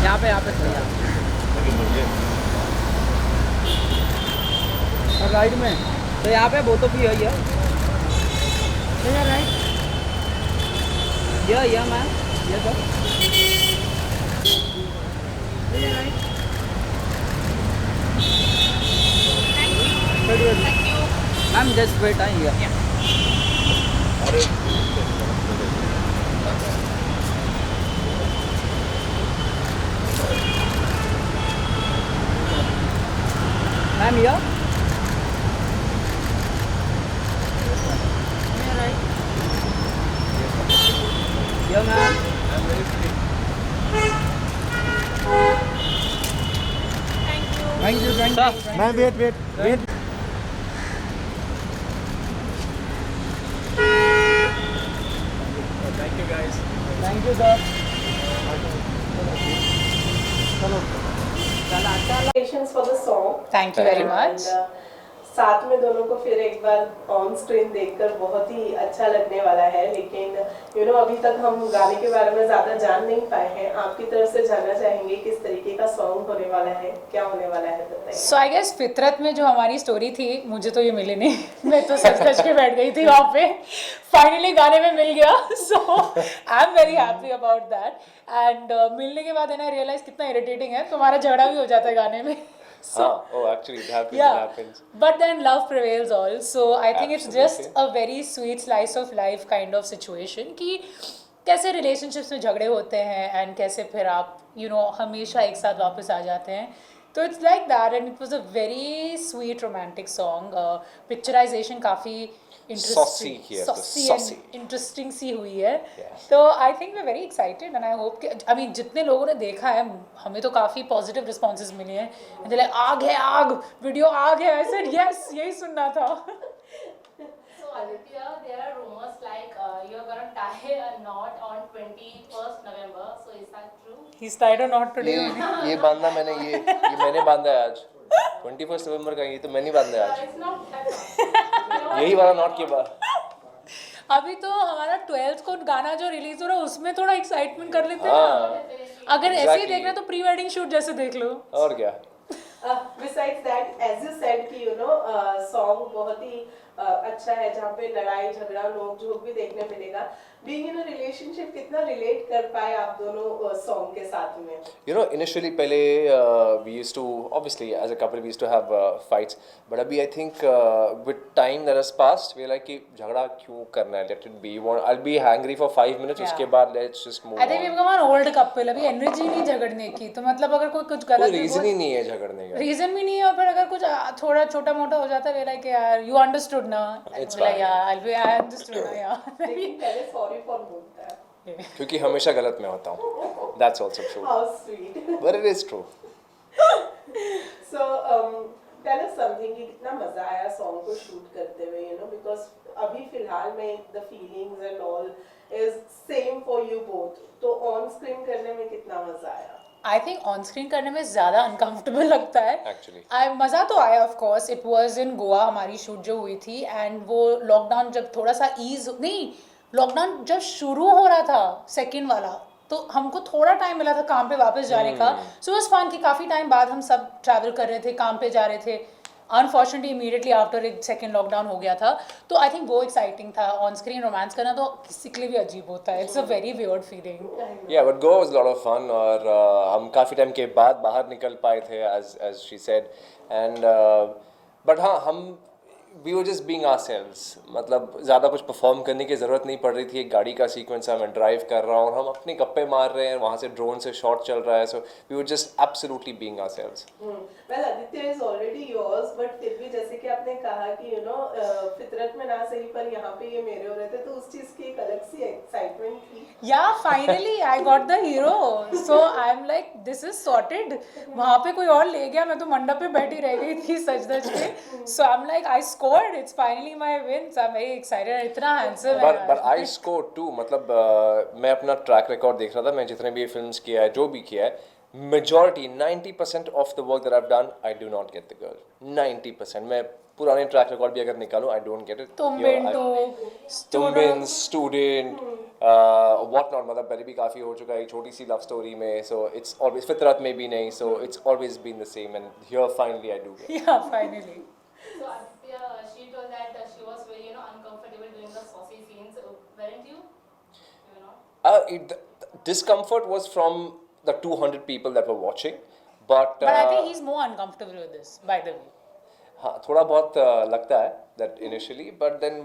यहाँ पे सही है। और राइट में तो यहाँ पे वो तो भी है राइट ये मैम ये तो ma'am just wait I ma'am ये मैम थैंक यू मैं wait thank you sir Congratulations for the song. Thank you very much. And, साथ में दोनों को फिर एक बार ऑन स्क्रीन देखकर बहुत ही अच्छा लगने वाला है, लेकिन अभी तक हम गाने के बारे में ज़्यादा जान नहीं पाए हैं। आपकी तरफ से जानना चाहेंगे किस तरीके का सॉन्ग होने वाला है, क्या होने वाला है, बताइए। So I guess फितरत में जो हमारी स्टोरी थी, मुझे तो ये मिली नहीं, मैं तो सच के बैठ गई थी वहाँ पे, फाइनली गाने में मिल गया, so I'm very happy about that. And मिलने के बाद है ना रियलाइज कितना इरिटेटिंग है, तुम्हारा झगड़ा भी हो जाता है गाने में. So, actually it happens. yeah, It happens. but then love prevails all. So I think it's just Absolutely. a very sweet slice of life kind of situation कि कैसे relationships में झगड़े होते हैं and कैसे फिर आप हमेशा एक साथ वापस आ जाते हैं. तो it's like that and it was a very sweet romantic song. Picturization काफ़ी interesting, saucy and interesting सी हुई है. तो I think we're very excited and I hope कि I mean जितने लोगों ने देखा है हमें तो काफ़ी positive responses मिले हैं. They're like आग है आग, वीडियो आग है. I said yes, यही सुनना था. So Aditya, there are rumors like you're gonna tie a knot on 21st November. So is that true? He's tied a knot today. ये बांधना मैंने ये मैंने बांधा है आज 21 नवंबर का. ये तो मैंने बांधा है आज, It's not that. यही वाला नॉट के बाद. अभी तो हमारा 12th को गाना जो रिलीज हो रहा है उसमें थोड़ा एक्साइटमेंट कर लेते हैं ना. अगर ऐसे ही देखना तो प्री वेडिंग शूट जैसे देख लो. और क्या. Besides that, as you said कि सॉन्ग बहुत ही अच्छा है जहाँ पे लड़ाई झगड़ा नोक झोंक भी देखने मिलेगा. Being in a relationship कितना रिलेट कर पाए आप दोनों सॉन्ग के साथ में? Initially पहले we used to, obviously as a couple we used to have fights, but अभी I think with time that has passed we're like कि झगड़ा क्यों करना है, let it be. I'll be angry for 5 minutes, उसके बाद let's just move I think on. we've become an old couple. अभी energy नहीं झगड़ने की. तो मतलब अगर कोई कुछ गलत कोई रीजन ही नहीं है झगड़ने का. रीजन भी नहीं है और फिर अगर कुछ थोड़ा छोटा मोटा हो जाता है we're like यार you understood ना. It's like fine. yeah I understood ना यार. लेकिन पहले सॉरी फॉर बोलता है. क्योंकि हमेशा गलत में होता हूँ. That's also true. How sweet. But it is true. So tell us something कि कितना मजा आया सॉन्ग को शूट करते हुए, because अभी फिलहाल में the feelings and all is same for you both. तो ऑन स्क्रीन करने में कितना मजा आया? I think on screen करने में ज़्यादा uncomfortable लगता है. Actually. मज़ा तो आया of course. It was in Goa हमारी शूट जो हुई थी and वो लॉकडाउन जब थोड़ा सा ईज नहीं लॉकडाउन जब शुरू हो रहा था सेकेंड वाला तो हमको थोड़ा टाइम मिला था काम पे वापस जाने का. सो वाज फन कि काफ़ी टाइम बाद हम सब ट्रैवल कर रहे थे, काम पे जा रहे थे. अनफॉर्चुनेटली इमीडिएटली आफ्टर एक सेकेंड लॉकडाउन हो गया था. तो आई थिंक वो एक्साइटिंग था. ऑन स्क्रीन रोमांस करना तो किसी के लिए भी अजीब होता है. It's a very weird feeling. Yeah, but Goa was a lot of fun. और हम काफ़ी टाइम के बाद बाहर निकल पाए थे as she said. And but हाँ हम we were just being ourselves. मतलब ज़्यादा कुछ परफॉर्म करने की ज़रूरत नहीं पड़ रही थी. एक गाड़ी का सीक्वेंस है, मैं ड्राइव कर रहा हूँ और हम अपने गप्पे मार रहे हैं, वहाँ से ड्रोन से शॉट चल रहा है. So we were just absolutely being ourselves. Well, Aditya is already yours, but फिर भी जैसे कि आपने कहा कि फितरत में ना सही पर यहाँ पे ये मेरे हो रहे थे, तो उस चीज़ की एक अलग सी एक्साइटमेंट थी. Yeah, finally I got the hero. So I'm like this is sorted. वहाँ पे कोई और ले गया, मैं तो मंडप पे बैठी रह गई थी सच के. So I'm like I scored. It's finally my win. So I'm very excited. इतना handsome है. But I scored too. मतलब मैं अपना ट्रैक रिकॉर्ड देख रहा था. मैं जितने भी फिल्म्स किया है, जो भी किया है, majority 90% of the work that I've done, I do not get the girl. 90%. मैं पुराने ट्रैक रिकॉर्ड भी अगर निकालूं, I don't get it. तुम तुम स्टूडेंट व्हाट नॉट, मतलब पहले भी काफ़ी हो चुका है छोटी सी लव स्टोरी में, सो इट्स ऑलवेज फितरत में भी नहीं, so it's always been the same and here finally I do get. Yeah, finally. So Aditya, she told that she was very, uncomfortable doing the saucy scenes. Weren't you? You were not? The discomfort was from the 200 people that were watching, but But I think he's more uncomfortable with this, by the way. हाँ थोड़ा बहुत लगता है that initially, but then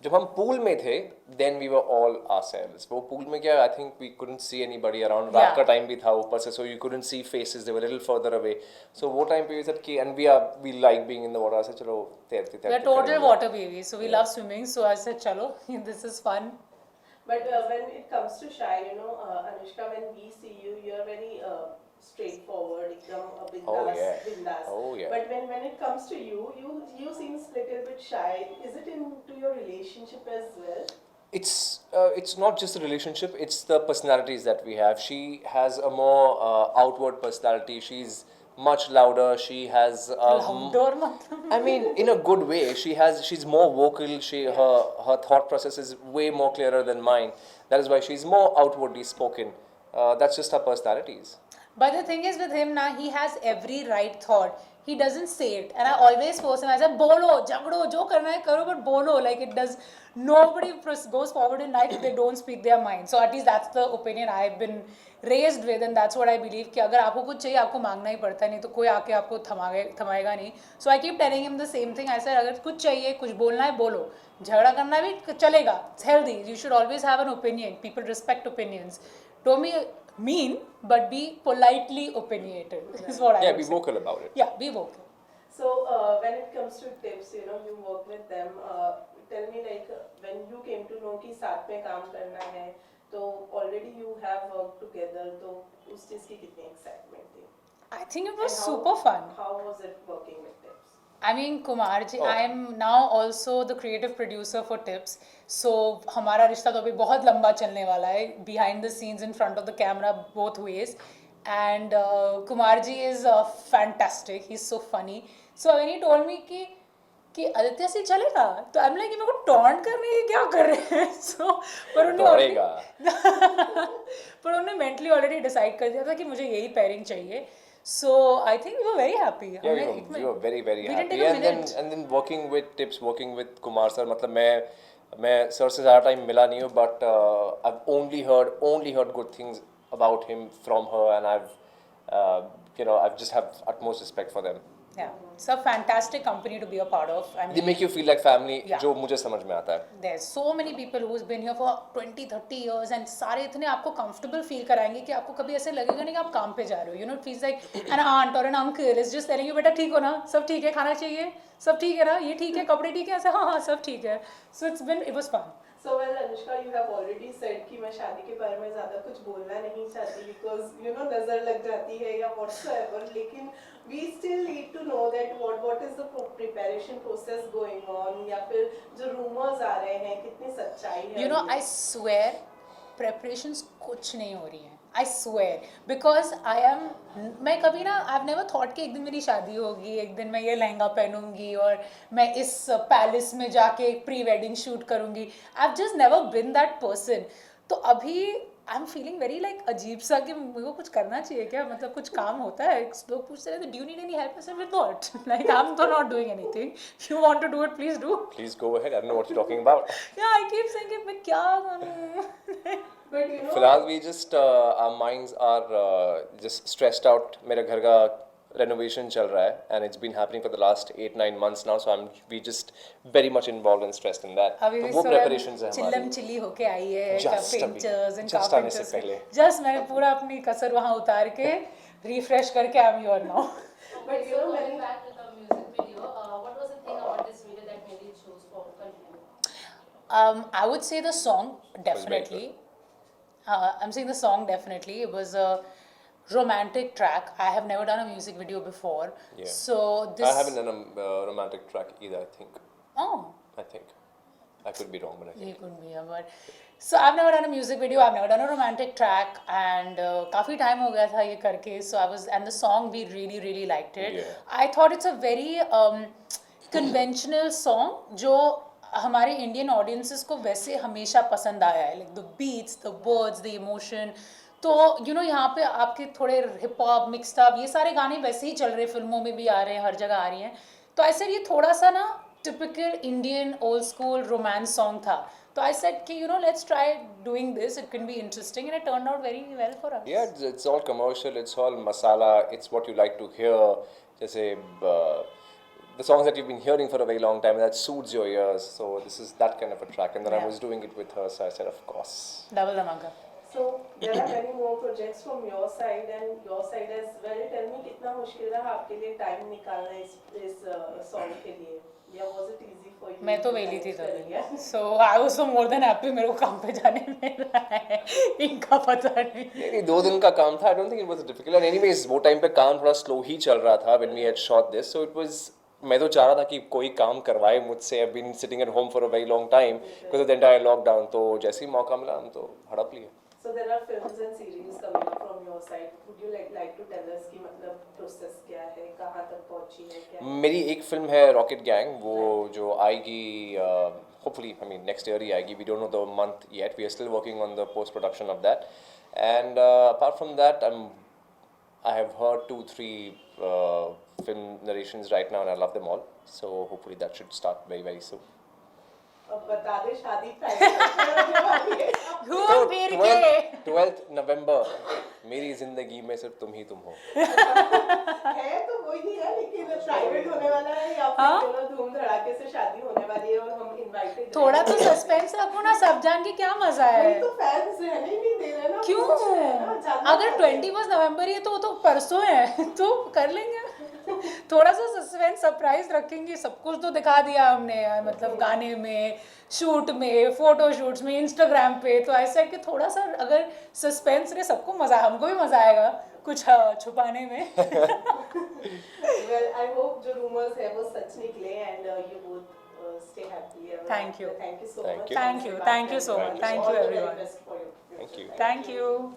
जब हम pool में थे, then we were all ourselves. वो pool में क्या, I think we couldn't see anybody around. रात का time भी था ऊपर से, so you couldn't see faces. They were a little further away. So वो time पे we said कि, and we like being in the water. I said चलो तैरते We are total water babies, so we love swimming. So I said, chalo, this is fun. But when it comes to shy, Anushka, when we see you, you're very straightforward, ekdam bindas. Oh yeah. But when it comes to you, you seems little bit shy. Is it into your relationship as well? It's not just a relationship, it's the personalities that we have. She has a more outward personality. She's much louder. She has Louder, I mean, in a good way. She's more vocal. Her thought process is way more clearer than mine. That is why she's more outwardly spoken. That's just her personalities. But the thing is with him now, he has every right thought. He doesn't say it. And I always force him. I said, bolo, jagdo, jo karna hai karo, but bolo. Like it does, nobody goes forward in life if they don't speak their mind. So at least that's the opinion I've been raised with, and that's what I believe कि अगर आपको कुछ चाहिए आपको मांगना ही पड़ता है, नहीं तो कोई आके आपको थमाएगा नहीं. So I keep telling him the same thing. I said अगर कुछ चाहिए, कुछ बोलना है बोलो, झगड़ा करना भी चलेगा. It's healthy. You should always have an opinion. People respect opinions. Don't be mean, but be politely opinionated. Is what I Yeah, would be say. vocal about it. Yeah, be vocal. So when it comes to tips, you work with them. Tell me, like when you came to know कि साथ में काम करना है, तो already you have worked together, तो उस चीज़ की कितनी excitement थी? I think it was And how- super fun. How was it working with tips? I mean, Kumarji, Oh. I am now also the creative producer for Tips. So हमारा रिश्ता तो अभी बहुत लंबा चलने वाला है. Behind the scenes, in front of the camera, both ways. And Kumarji is fantastic. He's so funny. So when he told me कि आदित्य से चलेगा, तो I'm like मेरे को टॉन्ट करने की क्या कर रहे हैं? So पर उन्होंने पर उन्होंने mentally already decide कर दिया था कि मुझे यही pairing चाहिए. So I think we were very happy. Yeah, we were very we happy. didn't take a minute. And then working with Tips, working with Kumar sir, मतलब मैं sir से ज़्यादा time मिला नहीं हूँ, but I've only heard good things about him from her, and I've just have utmost respect for them. Yeah, it's a fantastic company to be a part of. I They mean, make you feel like family, Yeah. जो मुझे समझ में आता है. there's so many people who's been here for 20-30 years and सारे इतने आपको comfortable feel कराएंगे कि आपको कभी ऐसे लगेगा नहीं कि आप काम पे जा रहे हो. You know, it feels like an aunt or an uncle is just telling you बेटा ठीक हो ना, सब ठीक है, खाना चाहिए, सब ठीक है ना, ये ठीक है, कपड़े ठीक है, ऐसे हाँ सब ठीक है. So it was fun. So well, Anushka, you have already said कि मैं शादी के बारे में ज़्यादा कुछ बोलना नहीं चाहती because नज़र लग जाती है या whatsoever. लेकिन we still need to know that what is the preparation process going on, या फिर जो rumors आ रहे हैं कितनी सच्चाई है. You know, I swear preparations कुछ नहीं हो रही हैं. I swear because मैं कभी ना I've never thought कि एक दिन मेरी शादी होगी, एक दिन मैं ये लहंगा पहनूंगी और मैं इस पैलेस में जाके प्री वेडिंग शूट करूंगी. I've just never been that person. तो अभी I'm feeling very like अजीब सा कि मेरे को कुछ करना चाहिए क्या, मतलब कुछ काम होता है. लोग पूछते रहते do you need any help? I said with what? Like I'm not doing anything. If you want to do it, please do. Please go ahead. I don't know what you're talking about. Yeah, I keep saying कि मैं क्या करूँ. But फिलहाल we just our minds are just stressed out. मेरे घर का renovation चल रहा है, and it's been happening for the last 8-9 months now. So we just very much involved and stressed in that. अभी तो भी वो थोड़ा preparations है चिल्लम हमारी. चिल्ली होके आई है Just पेंटर्स एंड just आने से कारपेंटर्स पहले. जस्ट मैंने पूरा अपनी कसर वहाँ उतार के रिफ्रेश करके I am here now. But So going back to the music video, what was the thing about this video that made you choose for continue? I would say the song very definitely. I'm saying the song definitely. It was a romantic track. I have never done a music video before. Yeah. So this. I haven't done a romantic track either. I think. Oh. I could be wrong, but I think. It could be, but So I've never done a music video, I've never done a romantic track, and काफ़ी time हो गया था ये करके, so I was, and the song we really liked it. Yeah. I thought it's a very conventional song जो हमारे Indian audiences को वैसे हमेशा पसंद आया है, like the beats, the words, the emotion. तो you know यहाँ पे आपके थोड़े हिप हॉप मिक्सड अप ये सारे गाने वैसे ही चल रहे, फिल्मों में भी आ रहे हैं, हर जगह आ रही हैं. तो I said ये थोड़ा सा ना typical Indian old school romance song था. So I said कि you know let's try doing this, it can be interesting, and it turned out very well for us. Yeah, it's all commercial, it's all masala, it's what you like to hear. जैसे the songs that you've been hearing for a very long time that suits your ears. So this is that kind of a track, and then I Yeah. was doing it with her, so I said, of course. Double Dhamaka. So there are many more projects from your side and your side as well. Tell me कितना मुश्किल रहा आपके लिए time निकालना इस song के लिए, या was it easy for you? मैं तो वेली थी तभी, so I was so more than happy. मेरे को काम पे जाने में रहा है, इनका पता नहीं. नहीं 2 दिन का काम था. I don't think it was difficult. And anyways, वो टाइम पे काम थोड़ा स्लो ही चल रहा था when we had shot this. So it was, मैं तो चाह रहा था कि कोई काम करवाए मुझसे. I've been sitting at home for a very long time because of the entire lockdown. तो जैसे ही मौका मिला हम तो हड़प लिए. So there are films and series coming up from your side. Would you like to tell us कि मतलब process क्या है, कहाँ तक पहुँची है, क्या? मेरी एक फिल्म है रॉकेट गैंग, वो जो आएगी hopefully, I mean next year ही आएगी. We don't know the month yet. We are still working on the post production of that. And apart from that, I have heard 2-3 film narrations right now, and I love them all. So hopefully that should start very soon. अब बता दे शादी होने वाली है. घूम फिर के 12th November, मेरी जिंदगी में सिर्फ तुम ही तुम हो. है तो वही है, लेकिन प्राइवेट होने वाला है या फिर दोनों धूम धड़ाके से शादी होने वाली है और हम इनवाइटेड. थोड़ा तो सस्पेंस रखो ना, सब जान के क्या मजा है. तो फैंस रहने ही नहीं दे रहे ना. क्यों? अगर 21 नवंबर ही है तो वो तो परसों है, तो कर लेंगे. थोड़ा सा सस्पेंस सरप्राइज रखेंगे. सब कुछ तो दिखा दिया हमने यार, मतलब गाने में, शूट में, फोटो शूट्स में, इंस्टाग्राम पे. तो ऐसा है कि थोड़ा सा अगर सस्पेंस रहे, सबको मजा, हमको भी मजा आएगा कुछ छुपाने में. Well, I hope जो rumors है वो सच निकले and you both stay happy. Thank you. Thank you so Thank much. you. Thank you so much. Thank you everyone. Best for you. Thank you. Thank you.